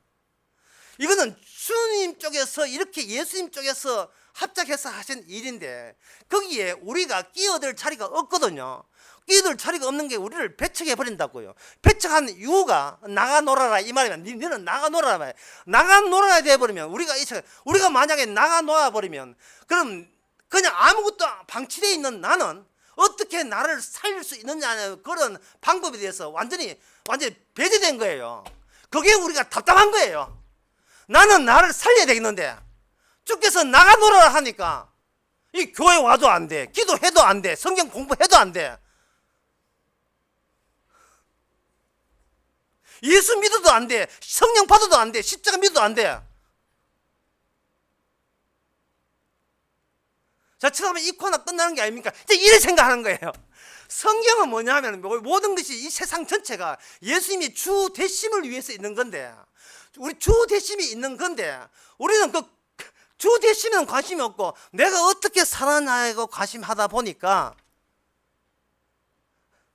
이거는 주님 쪽에서 이렇게 예수님 쪽에서 합작해서 하신 일인데 거기에 우리가 끼어들 자리가 없거든요. 끼어들 자리가 없는 게 우리를 배척해 버린다고요. 배척한 이유가 나가 놀아라 이 말이면 너는 나가 놀아라 말이야. 나가 놀아야 돼 버리면 우리가 만약에 나가 놀아 버리면 그럼 그냥 아무것도 방치되어 있는 나는 어떻게 나를 살릴 수 있느냐는 그런 방법에 대해서 완전히 배제된 거예요. 그게 우리가 답답한 거예요. 나는 나를 살려야 되겠는데 주께서 나가 놀아라 하니까 이 교회 와도 안 돼, 기도해도 안 돼, 성경 공부해도 안 돼, 예수 믿어도 안 돼, 성령 받아도 안 돼, 십자가 믿어도 안 돼. 자, 처음에 이 코너 끝나는 게 아닙니까? 이제 이래 생각하는 거예요. 성경은 뭐냐 하면 모든 것이 이 세상 전체가 예수님이 주 대심을 위해서 있는 건데 우리 주 대심이 있는 건데 우리는 그 주 대심에는 관심이 없고 내가 어떻게 살아나고 관심하다 보니까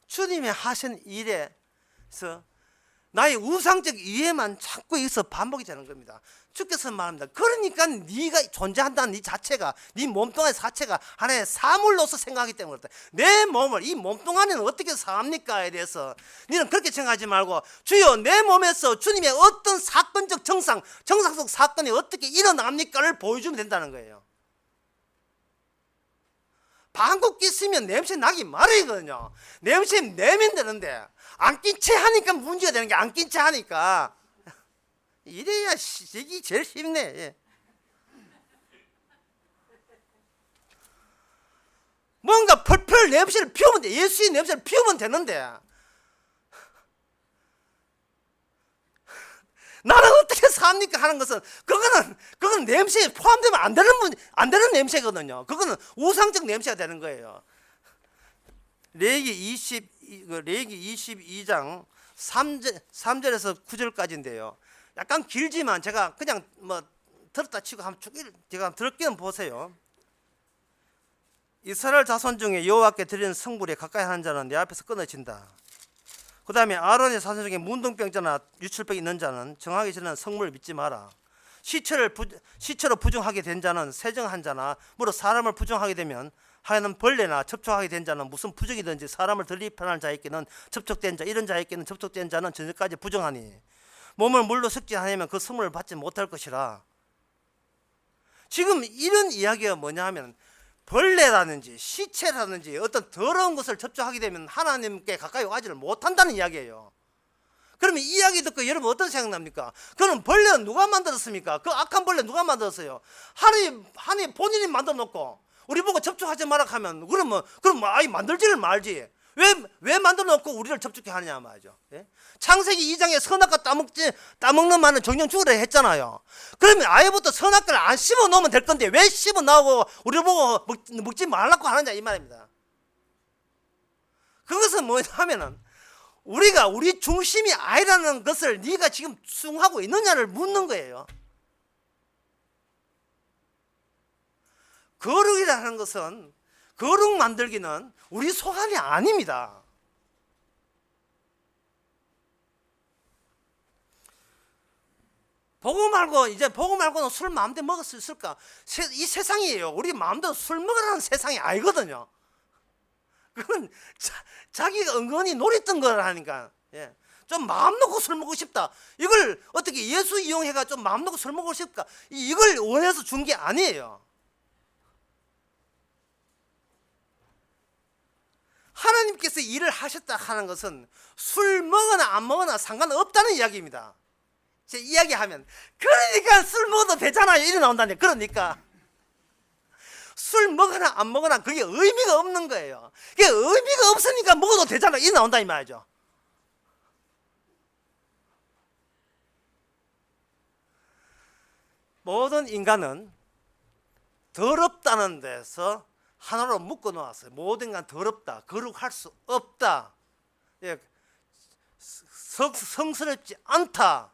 주님이 하신 일에서 나의 우상적 이해만 자꾸 여기서 반복이 되는 겁니다. 주께서 말합니다. 그러니까 네가 존재한다는 네 자체가 네 몸뚱아리 자체가 하나의 사물로서 생각하기 때문에 그렇다. 내 몸을 이 몸뚱아리는 어떻게 삽니까에 대해서 너는 그렇게 생각하지 말고 주여 내 몸에서 주님의 어떤 사건적 정상적 사건이 어떻게 일어납니까를 보여주면 된다는 거예요. 방귀 뀌으면 냄새 나기 마련이거든요. 냄새 내면 되는데 안 낀 채 하니까 문제가 되는 게 안 낀 채 하니까 이래야 이게 제일 쉽네. 예. 뭔가 펄펄 냄새를 피우면 돼. 예수의 냄새를 피우면 되는데 나는 어떻게 삽니까 하는 것은 그거는 냄새에 포함되면 안 되는 냄새거든요. 그거는 우상적 냄새가 되는 거예요. 레위기 22장 3절에서 9절까지인데요. 약간 길지만 제가 그냥 들었다 치고 제가 들었기는 보세요. 이스라엘 자손 중에 여호와께 드리는 성물에 가까이 하는 자는 내 앞에서 끊어진다. 그 다음에 아론의 자손 중에 문둥병자나 유출병이 있는 자는 정하기 전에 성물을 믿지 마라. 시체로 부정하게 된 자는 세정한 자나 무릇 사람을 부정하게 되면 하여는 벌레나 접촉하게 된 자는 무슨 부정이든지 사람을 들리판하는 자에게는 접촉된 자 이런 자에게는 접촉된 자는 저녁까지 부정하니 몸을 물로 섞지 않으면 그 선물을 받지 못할 것이라. 지금 이런 이야기가 뭐냐 하면 벌레라든지 시체라든지 어떤 더러운 것을 접촉하게 되면 하나님께 가까이 오지를 못한다는 이야기예요. 그러면 이 이야기 듣고 여러분 어떤 생각납니까? 그럼 벌레는 누가 만들었습니까? 그 악한 벌레 누가 만들었어요? 하나님 본인이 만들어 놓고 우리 보고 접촉하지 마라 하면 그럼 아이 만들지를 말지. 왜 만들어 놓고 우리를 접촉해 하느냐 말이죠. 예? 창세기 2장에 선악과 따먹는 말은 정령 죽으라 했잖아요. 그러면 아예부터 선악과를 안 씹어 놓으면 될 건데 왜 씹어 나오고 우리를 보고 먹지 말라고 하느냐 이 말입니다. 그것은 뭐냐면은 우리가 우리 중심이 아니라는 것을 네가 지금 수긍하고 있느냐를 묻는 거예요. 거룩이라는 것은 거룩 만들기는 우리 소관이 아닙니다. 보고 말고는 술 마음대로 먹을 수 있을까? 이 세상이에요. 우리 마음대로 술 먹으라는 세상이 아니거든요. 그건 자기가 은근히 노렸던 거라니까. 예. 좀 마음 놓고 술 먹고 싶다. 이걸 어떻게 예수 이용해가 좀 마음 놓고 술 먹고 싶다. 이걸 원해서 준 게 아니에요. 하나님께서 일을 하셨다 하는 것은 술 먹거나 안 먹거나 상관없다는 이야기입니다. 제 이야기하면 그러니까 술 먹어도 되잖아요. 이래 나온다네. 그러니까 술 먹거나 안 먹거나 그게 의미가 없는 거예요. 그게 의미가 없으니까 먹어도 되잖아. 이래 나온다 이 말이죠. 모든 인간은 더럽다는 데서 하나로 묶어 놓았어요. 모든 건 더럽다. 거룩할 수 없다. 예, 성스럽지 않다.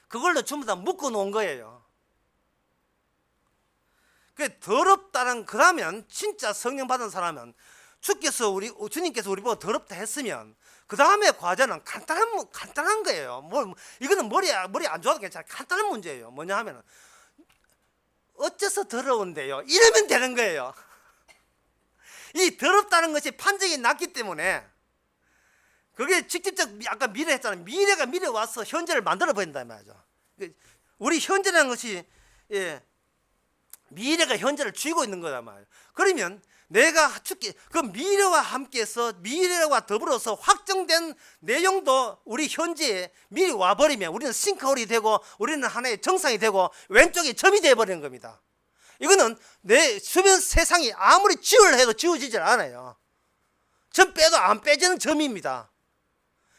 그걸로 전부 다 묶어 놓은 거예요. 그 더럽다는 그러면 진짜 성령 받은 사람은 주님께서 우리 보고 더럽다 했으면 그 다음에 과제는 간단한 거예요. 이거는 머리 안 좋아도 괜찮아. 간단한 문제예요. 뭐냐 하면은 어째서 더러운데요? 이러면 되는 거예요. 이 더럽다는 것이 판정이 났기 때문에 그게 직접적 아까 미래 했잖아요. 미래가 미래 와서 현재를 만들어 버린다 말이죠. 우리 현재라는 것이 미래가 현재를 쥐고 있는 거란 말이에요. 그러면 내가 그 미래와 함께해서 미래와 더불어서 확정된 내용도 우리 현재에 미리 와버리면 우리는 싱크홀이 되고 우리는 하나의 정상이 되고 왼쪽에 점이 되어버리는 겁니다. 이거는 내 주변 세상이 아무리 지우려 해도 지워지질 않아요. 점 빼도 안 빼지는 점입니다.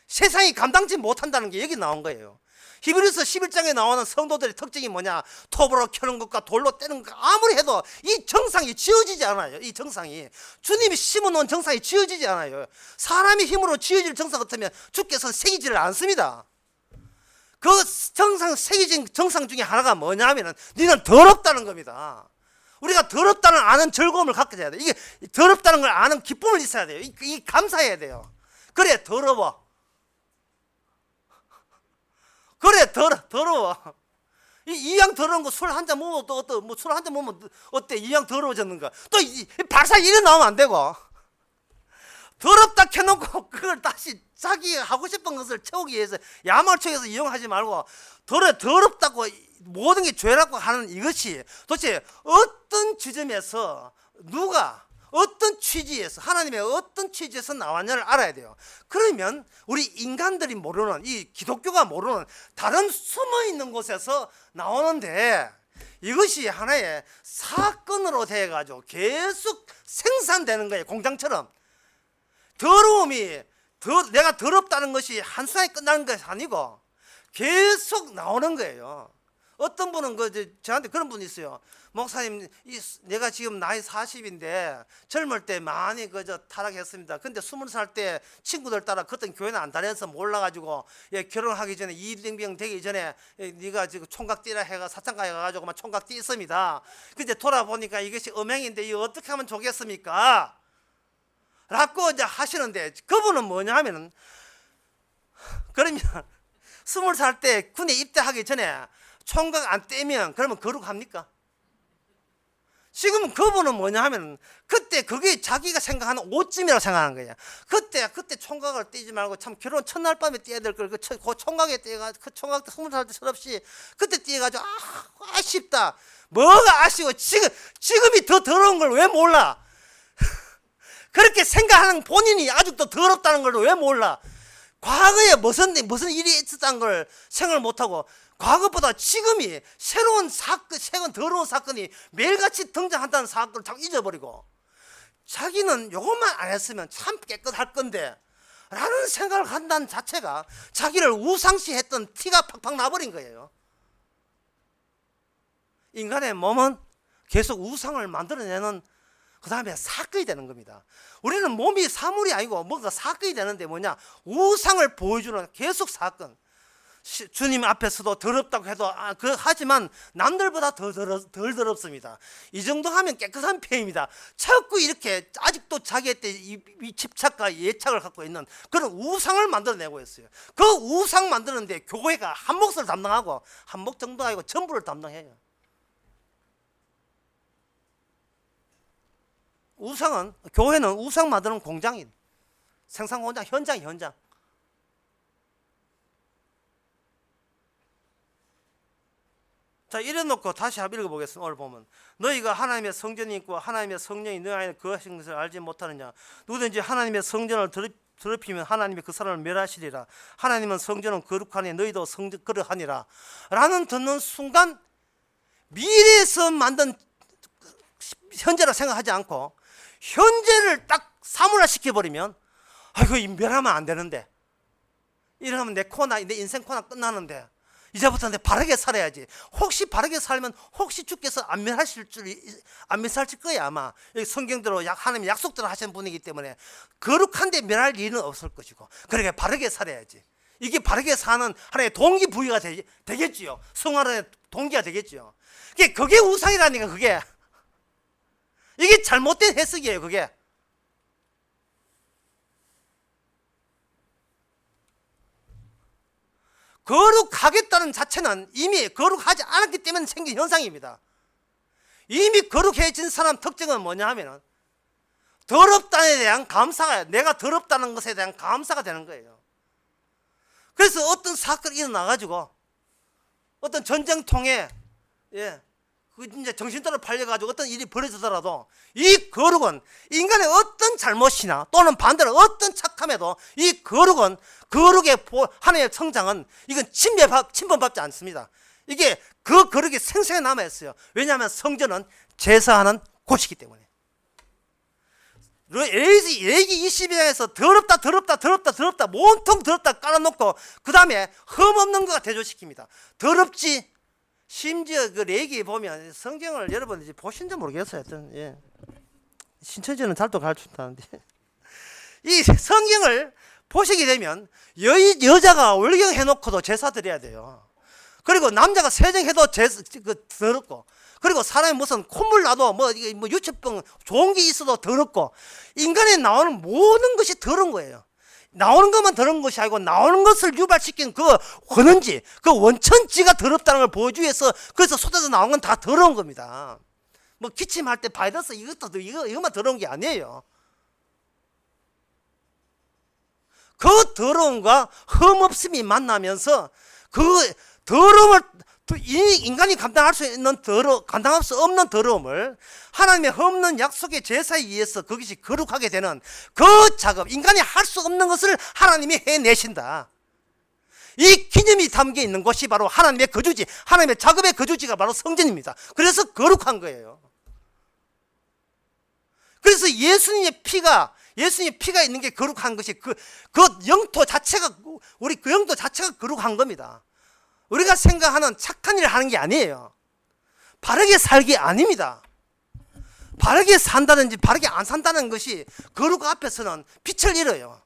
세상이 감당치 못한다는 게 여기 나온 거예요. 히브리서 11장에 나오는 성도들의 특징이 뭐냐? 톱으로 켜는 것과 돌로 때는 것 아무리 해도 이 정상이 지어지지 않아요. 이 정상이 주님이 심어놓은 정상이 지어지지 않아요. 사람이 힘으로 지어질 정상 같으면 주께서 새기지를 않습니다. 그 정상 새기진 정상 중에 하나가 뭐냐 하면은 너는 더럽다는 겁니다. 우리가 더럽다는 아는 즐거움을 갖게 돼야 돼. 이게 더럽다는 걸 아는 기쁨을 있어야 돼요. 이 감사해야 돼요. 그래 더러워. 그래 더러워. 이왕 더러운 거 술 한 잔 먹으면 또 어때? 뭐 술 한 잔 먹으면 어때? 이왕 더러워졌는가? 또 발사 이래 나오면 안 되고 더럽다 켜놓고 그걸 다시 자기 하고 싶은 것을 채우기 위해서 야말초에서 이용하지 말고 더럽다고 모든 게 죄라고 하는 이것이 도대체 어떤 지점에서 누가 어떤 취지에서 하나님의 어떤 취지에서 나왔냐를 알아야 돼요. 그러면 우리 인간들이 모르는 이 기독교가 모르는 다른 숨어있는 곳에서 나오는데 이것이 하나의 사건으로 돼가지고 계속 생산되는 거예요. 공장처럼. 더러움이 내가 더럽다는 것이 한순간에 끝나는 것이 아니고 계속 나오는 거예요. 어떤 분은 저한테 그런 분이 있어요. 목사님, 내가 지금 나이 40인데 젊을 때 많이 타락했습니다. 근데 20살 때 친구들 따라 그때 교회는 안 다녀서 몰라가지고 결혼하기 전에 이등병 되기 전에 네가 지금 총각 뛰라 해가 사창가에 가가지고 막 총각 뛰었습니다. 근데 돌아보니까 이것이 음행인데 이거 어떻게 하면 좋겠습니까? 라고 이제 하시는데 그분은 뭐냐 하면은 그러면 20살 때 군에 입대하기 전에 총각 안 떼면 그러면 거룩합니까? 지금 그분은 뭐냐 하면 그때 그게 자기가 생각하는 오쯤이라고 생각하는 거예요. 그때 총각을 떼지 말고 참 결혼 첫날 밤에 떼야 될 걸 그 총각에 떼가 그 총각 때 20살 때 철없이 그때 떼가지고 아쉽다. 뭐가 아쉬워? 지금이 더 더러운 걸 왜 몰라? 그렇게 생각하는 본인이 아직도 더럽다는 걸 왜 몰라? 과거에 무슨 일이 있었다는 걸 생각을 못하고 과거보다 지금이 새로운 사건, 새로운 더러운 사건이 매일같이 등장한다는 사건을 자꾸 잊어버리고 자기는 요것만 안 했으면 참 깨끗할 건데 라는 생각을 한다는 자체가 자기를 우상시했던 티가 팍팍 나버린 거예요. 인간의 몸은 계속 우상을 만들어내는 그 다음에 사건이 되는 겁니다. 우리는 몸이 사물이 아니고 뭔가 사건이 되는데 뭐냐? 우상을 보여주는 계속 사건. 주님 앞에서도 더럽다고 해도 하지만 남들보다 덜 더럽습니다. 이 정도 하면 깨끗한 편입니다. 자꾸 이렇게 아직도 자기한테 이 집착과 예착을 갖고 있는 그런 우상을 만들어내고 있어요. 그 우상 만드는데 교회가 한 몫을 담당하고 한 몫 정도 아니고 전부를 담당해요. 교회는 우상 만드는 공장인 생산 공장, 현장. 자, 이래 놓고 다시 한번 읽어보겠습니다. 오늘 보면 너희가 하나님의 성전이 있고 하나님의 성령이 너희 안에 거하신 것을 알지 못하느냐? 누구든지 하나님의 성전을 더럽히면 하나님이 그 사람을 멸하시리라. 하나님은 성전은 거룩하니 너희도 성전 그러하니라. 라는 듣는 순간 미래에서 만든 현재라 생각하지 않고 현재를 딱 사물화 시켜버리면 아이고 멸하면 안 되는데 이러면 내 인생 코나 끝나는데 이제부터 내 바르게 살아야지. 혹시 바르게 살면 혹시 주께서 안 멸하실 거야. 아마 여기 성경대로 하나님 약속대로 하신 분이기 때문에 거룩한데 멸할 일은 없을 것이고 그러게 바르게 살아야지. 이게 바르게 사는 하나의 동기부여가 되겠지요. 성화의 동기가 되겠지요. 그게 우상이라니까. 그게 이게 잘못된 해석이에요. 그게 거룩하겠다는 자체는 이미 거룩하지 않았기 때문에 생긴 현상입니다. 이미 거룩해진 사람 특징은 뭐냐 하면 더럽다에 대한 감사가, 내가 더럽다는 것에 대한 감사가 되는 거예요. 그래서 어떤 사건이 일어나가지고 어떤 전쟁통에 이제 정신줄을 팔려가지고 어떤 일이 벌어지더라도 이 거룩은 인간의 어떤 잘못이나 또는 반대로 어떤 착함에도 이 거룩은 거룩의 하나님의 성장은 이건 침범받지 않습니다. 이게 그 거룩이 생생히 남아있어요. 왜냐하면 성전은 제사하는 곳이기 때문에. 레위기 22장에서 더럽다 온통 더럽다 깔아놓고 그 다음에 흠없는 거가 대조시킵니다. 더럽지. 심지어 그 레위기에 보면 성경을 여러분 이제 보신지 모르겠어요. 하여튼 신천지는 잘도 가르친다는데 이 성경을 보시게 되면 여자가 월경 해놓고도 제사 드려야 돼요. 그리고 남자가 세정해도 더럽고, 그리고 사람이 무슨 콧물 나도 뭐 유체병 좋은 게 있어도 더럽고, 인간에 나오는 모든 것이 더러운 거예요. 나오는 것만 더러운 것이 아니고 나오는 것을 유발시킨 그 원원지, 그 원천지가 더럽다는 걸 보여주기 위해서 그래서 쏟아져 나온 건 다 더러운 겁니다. 뭐 기침할 때 바이러스 이것만 더러운 게 아니에요. 그 더러움과 흠없음이 만나면서 그 더러움을 인간이 감당할 수 없는 더러움을 하나님의 없는 약속의 제사에 의해서 그것이 거룩하게 되는 그 작업, 인간이 할 수 없는 것을 하나님이 해내신다. 이 기념이 담겨 있는 것이 바로 하나님의 거주지, 하나님의 작업의 거주지가 바로 성전입니다. 그래서 거룩한 거예요. 그래서 예수님의 피가 있는 게 거룩한 것이 그 영토 자체가, 우리 그 영토 자체가 거룩한 겁니다. 우리가 생각하는 착한 일을 하는 게 아니에요. 바르게 살기 아닙니다. 바르게 산다든지 바르게 안 산다는 것이 거룩 앞에서는 빛을 잃어요.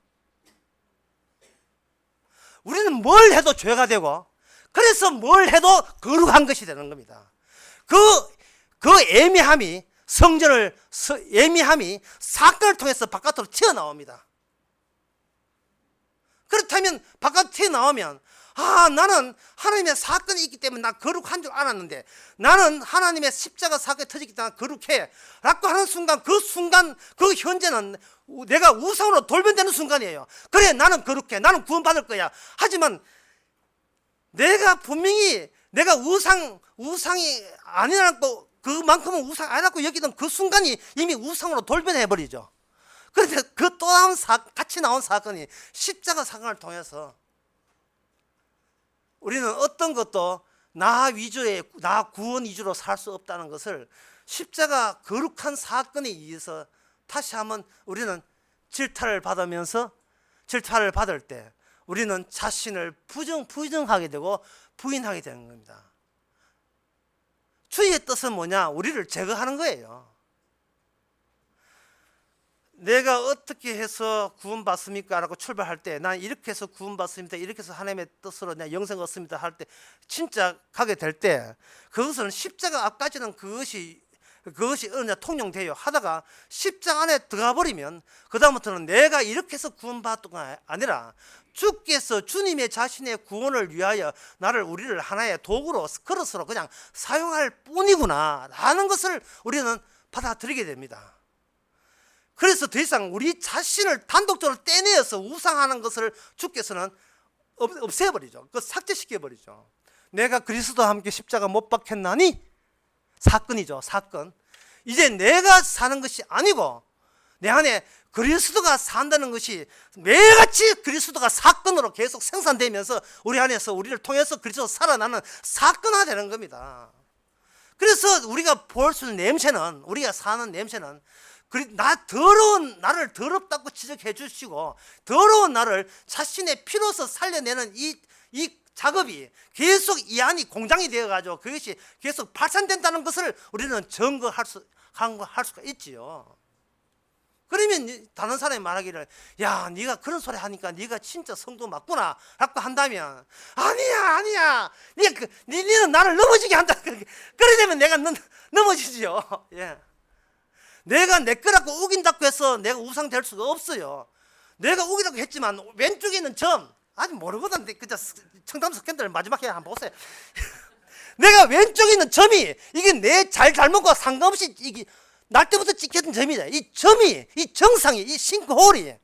우리는 뭘 해도 죄가 되고, 그래서 뭘 해도 거룩한 것이 되는 겁니다. 그 애매함이 사건을 통해서 바깥으로 튀어나옵니다. 그렇다면 바깥으로 튀어나오면 나는 하나님의 사건이 있기 때문에 나 거룩한 줄 알았는데, 나는 하나님의 십자가 사건이 터졌기 때문에 거룩해 라고 하는 순간, 그 현재는 내가 우상으로 돌변되는 순간이에요. 그래, 나는 거룩해, 나는 구원받을 거야. 하지만 내가 분명히 내가 우상이 아니라고, 그만큼은 우상 아니라고 여기던 그 순간이 이미 우상으로 돌변해버리죠. 그런데 그 또 다른 같이 나온 사건이 십자가 사건을 통해서 우리는 어떤 것도 나 구원 위주로 살 수 없다는 것을 십자가 거룩한 사건에 의해서 다시 한번 우리는 질타를 받을 때 우리는 자신을 부정하게 되고 부인하게 되는 겁니다. 주의 뜻은 뭐냐? 우리를 제거하는 거예요. 내가 어떻게 해서 구원받습니까? 라고 출발할 때, 난 이렇게 해서 구원받습니다, 이렇게 해서 하나님의 뜻으로 내가 영생 얻습니다 할 때, 진짜 가게 될 때, 그것은 십자가 앞까지는 그것이 어느 통용돼요. 하다가 십자가 안에 들어가 버리면 그 다음부터는 내가 이렇게 해서 구원받았던 아니라 주께서 주님의 자신의 구원을 위하여 우리를 하나의 도구로, 그릇으로 그냥 사용할 뿐이구나 라는 것을 우리는 받아들이게 됩니다. 그래서 더 이상 우리 자신을 단독적으로 떼내어서 우상하는 것을 주께서는 없애버리죠. 삭제시켜버리죠. 내가 그리스도와 함께 십자가 못 박혔나니, 사건이죠, 사건. 이제 내가 사는 것이 아니고 내 안에 그리스도가 산다는 것이 매일같이 그리스도가 사건으로 계속 생산되면서 우리 안에서, 우리를 통해서 그리스도 살아나는 사건화되는 겁니다. 그래서 우리가 볼 수 있는 냄새는, 우리가 사는 냄새는 더러운 나를 더럽다고 지적해 주시고, 더러운 나를 자신의 피로서 살려내는 이 작업이 계속 이 안이 공장이 되어가지고 그것이 계속 발산된다는 것을 우리는 증거할 수가 있지요. 그러면 다른 사람이 말하기를, 야, 네가 그런 소리 하니까 네가 진짜 성도 맞구나 라고 한다면, 아니야, 니는 나를 넘어지게 한다. 그래 되면 내가 넘어지지요. 예. 내가 내 거라고 우긴다고 해서 내가 우상 될 수가 없어요. 내가 우기라고 했지만 왼쪽에 있는 점, 아직 모르거든. 그저 청담 석견들 마지막 해 한번 보세요. 내가 왼쪽에 있는 점이, 이게 내 잘못과 상관없이 이게 날 때부터 찍혔던 점이다. 이 점이, 이 정상이, 이 싱크홀이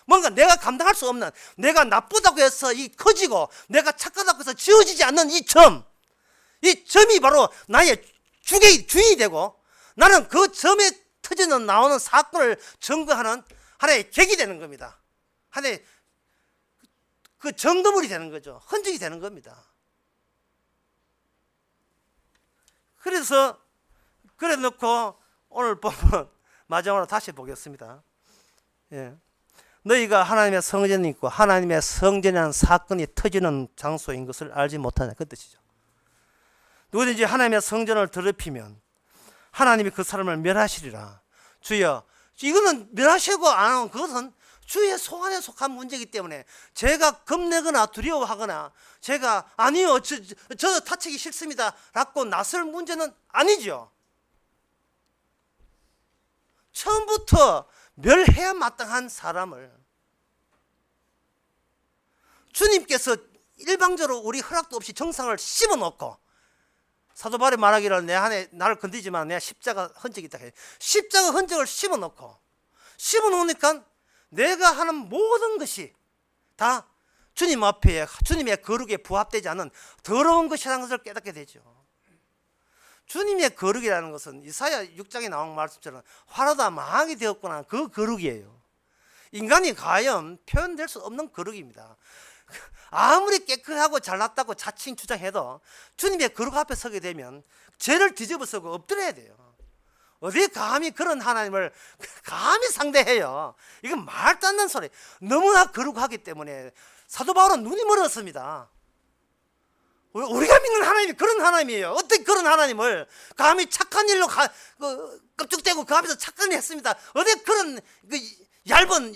뭔가 내가 감당할 수 없는, 내가 나쁘다고 해서 커지고 내가 착하다고 해서 지워지지 않는 이 점이 바로 나의 주인이 되고, 나는 그 점에 터지는 나오는 사건을 증거하는 하나의 객이 되는 겁니다. 하나의 그 정도물이 되는 거죠. 흔적이 되는 겁니다. 그래서 그래 놓고 오늘 보면 마지막으로 다시 보겠습니다. 예. 너희가 하나님의 성전이 있고 하나님의 성전이라는 사건이 터지는 장소인 것을 알지 못하냐, 그 뜻이죠. 누구든지 하나님의 성전을 더럽히면 하나님이 그 사람을 멸하시리라. 주여, 이거는 멸하시고 안 하면 그것은 주의 소관에 속한 문제이기 때문에 제가 겁내거나 두려워하거나 제가 아니요, 저 다치기 싫습니다 라고 나설 문제는 아니죠. 처음부터 멸해야 마땅한 사람을 주님께서 일방적으로 우리 허락도 없이 정상을 씹어놓고, 사도 바울이 말하기를 내 안에 나를 건드리지만 내가 십자가 흔적이 있다. 십자가 흔적을 씹어놓으니까 내가 하는 모든 것이 다 주님 앞에, 주님의 거룩에 부합되지 않는 더러운 것이라는 것을 깨닫게 되죠. 주님의 거룩이라는 것은 이사야 6장에 나온 말씀처럼 화로다 망하게 되었구나, 그 거룩이에요. 인간이 과연 표현될 수 없는 거룩입니다. 아무리 깨끗하고 잘났다고 자칭 주장해도 주님의 거룩 앞에 서게 되면 죄를 뒤집어쓰고 엎드려야 돼요. 어디 감히 그런 하나님을 감히 상대해요. 이건 말도 안 되는 소리. 너무나 거룩하기 때문에 사도 바울은 눈이 멀었습니다. 우리가 믿는 하나님이 그런 하나님이에요. 어떻게 그런 하나님을 감히 착한 일로 껍죽대고 그 앞에서 착한 일 했습니다. 어디 그런 얇은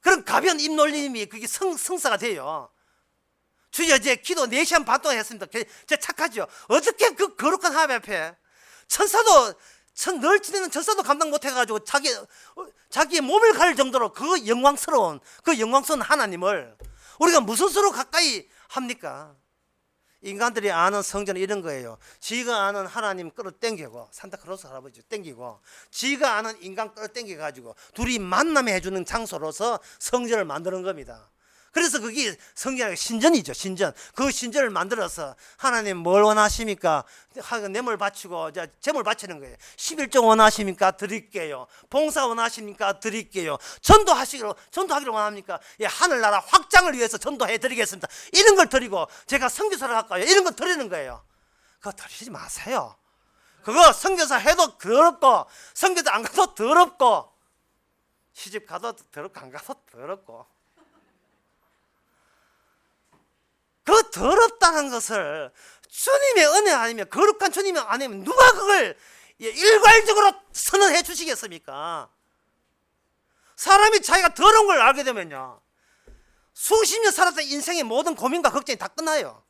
그런 가벼운 입놀림이 그게 성사가 돼요. 주여, 제 기도 4시간 반 동안 했습니다. 제 착하죠. 어떻게 그 거룩한 하나님 앞에 천사도 널치는 전사도 감당 못해가지고 자기의 몸을 갈 정도로 그 영광스러운 하나님을 우리가 무슨 수로 가까이 합니까? 인간들이 아는 성전은 이런 거예요. 지가 아는 하나님 끌어당기고, 산타크로스 할아버지 땡기고, 지가 아는 인간 끌어당겨 가지고 둘이 만남해 해주는 장소로서 성전을 만드는 겁니다. 그래서 그게 성경의 신전이죠. 신전. 그 신전을 만들어서 하나님 뭘 원하십니까? 뇌물 바치고 제물 바치는 거예요. 11조 원하십니까? 드릴게요. 봉사 원하십니까? 드릴게요. 전도하기를 원합니까? 예, 하늘나라 확장을 위해서 전도해 드리겠습니다. 이런 걸 드리고, 제가 선교사를 할까요? 이런 걸 드리는 거예요. 그거 드리지 마세요. 그거 선교사 해도 더럽고, 선교사 안 가도 더럽고, 시집 가도 더럽고, 안 가도 더럽고. 그 더럽다는 것을 주님의 은혜 아니면, 거룩한 주님의 아니면 누가 그걸 일괄적으로 선언해 주시겠습니까? 사람이 자기가 더러운 걸 알게 되면요, 수십 년 살았던 인생의 모든 고민과 걱정이 다 끝나요.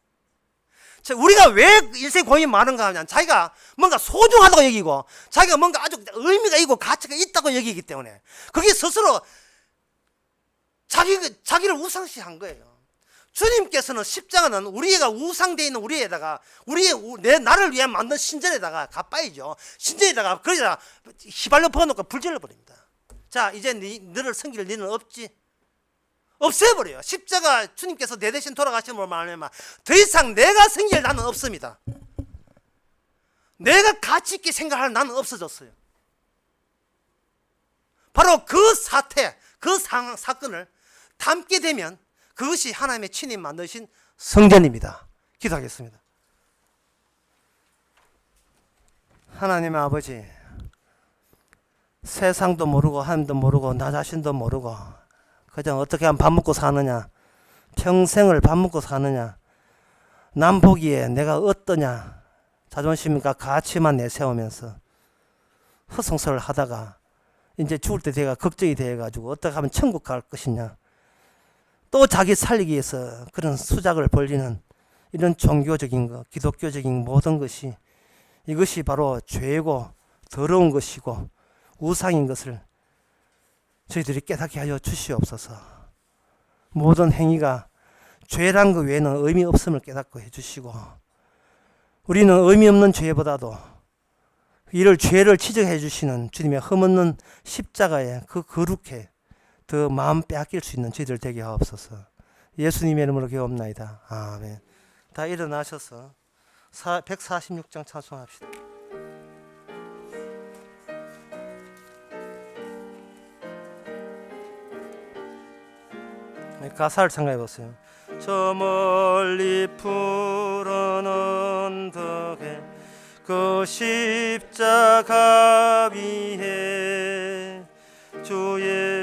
우리가 왜 인생 고민이 많은가 하면, 자기가 뭔가 소중하다고 여기고, 자기가 뭔가 아주 의미가 있고 가치가 있다고 여기기 때문에, 그게 스스로 자기를 우상시한 거예요. 주님께서는 십자가는 우리가 우상되어 있는 우리에다가, 나를 위해 만든 신전에다가 가빠이죠. 신전에다가 거기다가 휘발유 퍼놓고 불질러 버립니다. 자, 이제 너를 섬길 너는 없지. 없애버려요. 십자가 주님께서 내 대신 돌아가심으로 말하면 더 이상 내가 섬길 나는 없습니다. 내가 가치 있게 생각할 나는 없어졌어요. 바로 그 사태, 그 사건을 담게 되면 그것이 하나님의 친히 만드신 성전입니다. 기도하겠습니다. 하나님 아버지, 세상도 모르고 하나님도 모르고 나 자신도 모르고 그냥 어떻게 하면 밥 먹고 사느냐, 평생을 밥 먹고 사느냐, 남 보기에 내가 어떠냐, 자존심과 가치만 내세우면서 허송세월 하다가 이제 죽을 때 내가 걱정이 돼가지고 어떻게 하면 천국 갈 것이냐, 또 자기 살리기 위해서 그런 수작을 벌리는 이런 종교적인 것, 기독교적인 모든 것이, 이것이 바로 죄고 더러운 것이고 우상인 것을 저희들이 깨닫게 하여 주시옵소서. 모든 행위가 죄란 것 외에는 의미 없음을 깨닫게 해주시고, 우리는 의미 없는 죄보다도 이를 죄를 지적해 주시는 주님의 흠없는 십자가에 그 거룩해 더 마음 빼앗길 수 있는 저희들 되게 하옵소서. 예수님의 이름으로 기도합나이다. 아멘. 다 일어나셔서 146장 찬송합시다. 가사를 생각해 보세요. 저 멀리 푸른 언덕에 그 십자가 위에 주의